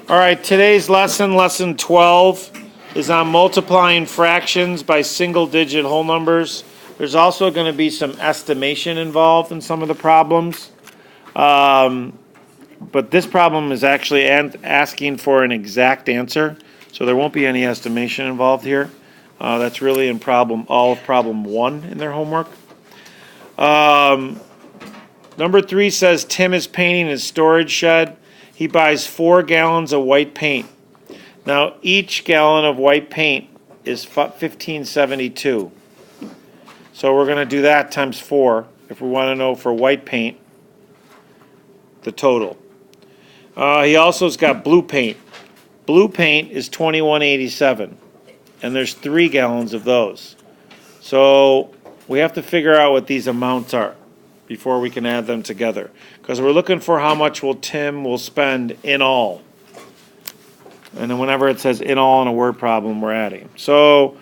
All right, today's lesson, lesson 12, is on multiplying fractions by single-digit whole numbers. There's also going to be some estimation involved in some of the problems. But this problem is actually asking for an exact answer, so there won't be any estimation involved here. That's really in all of problem 1 in their homework. Number 3 says Tim is painting his storage shed. He buys 4 gallons of white paint. Now, each gallon of white paint is $15.72. So we're going to do that times 4 if we want to know for white paint the total. He also has got blue paint. Blue paint is $21.87, and there's 3 gallons of those. So we have to figure out what these amounts are before we can add them together, because we're looking for how much Tim will spend in all. And then whenever it says in all in a word problem, we're adding. So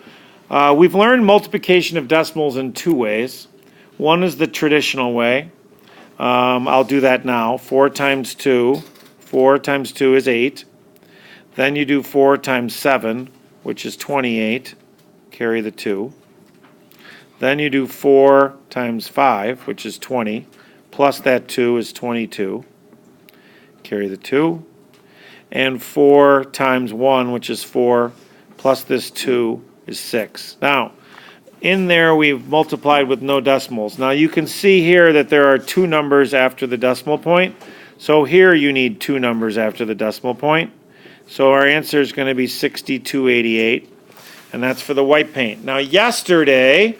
we've learned multiplication of decimals in 2 ways. One is the traditional way. I'll do that now. 4 times 2. 4 times 2 is 8. Then you do 4 times 7, which is 28. Carry the 2. Then you do 4 times 5, which is 20, plus that 2 is 22. Carry the 2. And 4 times 1, which is 4, plus this 2 is 6. Now, in there we've multiplied with no decimals. Now you can see here that there are 2 numbers after the decimal point. So here you need 2 numbers after the decimal point. So our answer is going to be 6288, and that's for the white paint. Now yesterday,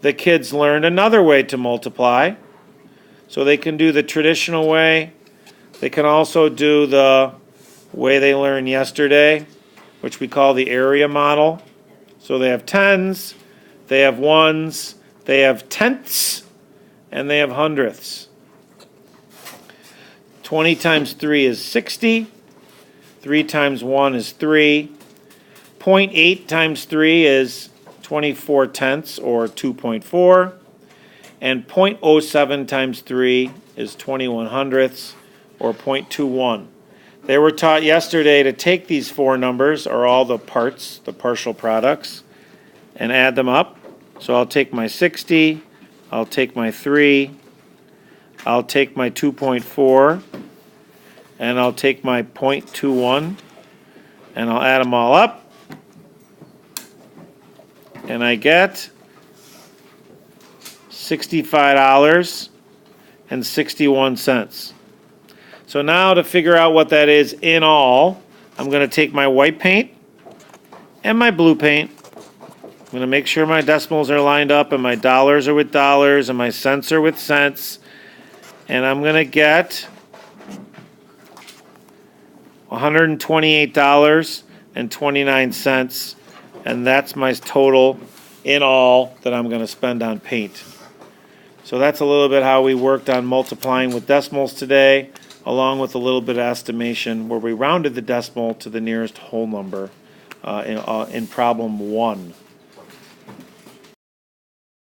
the kids learned another way to multiply. So they can do the traditional way. They can also do the way they learned yesterday, which we call the area model. So they have tens, they have ones, they have tenths, and they have hundredths. 20 times 3 is 60. 3 times 1 is 3. 0.8 times 3 is 24 tenths, or 2.4, and 0.07 times 3 is 21 hundredths, or 0.21. They were taught yesterday to take these 4 numbers, or all the parts, the partial products, and add them up. So I'll take my 60, I'll take my 3, I'll take my 2.4, and I'll take my 0.21, and I'll add them all up. And I get $65.61. So now to figure out what that is in all, I'm going to take my white paint and my blue paint. I'm going to make sure my decimals are lined up and my dollars are with dollars and my cents are with cents. And I'm going to get $128.29. And that's my total in all that I'm going to spend on paint. So that's a little bit how we worked on multiplying with decimals today, along with a little bit of estimation where we rounded the decimal to the nearest whole number in problem 1.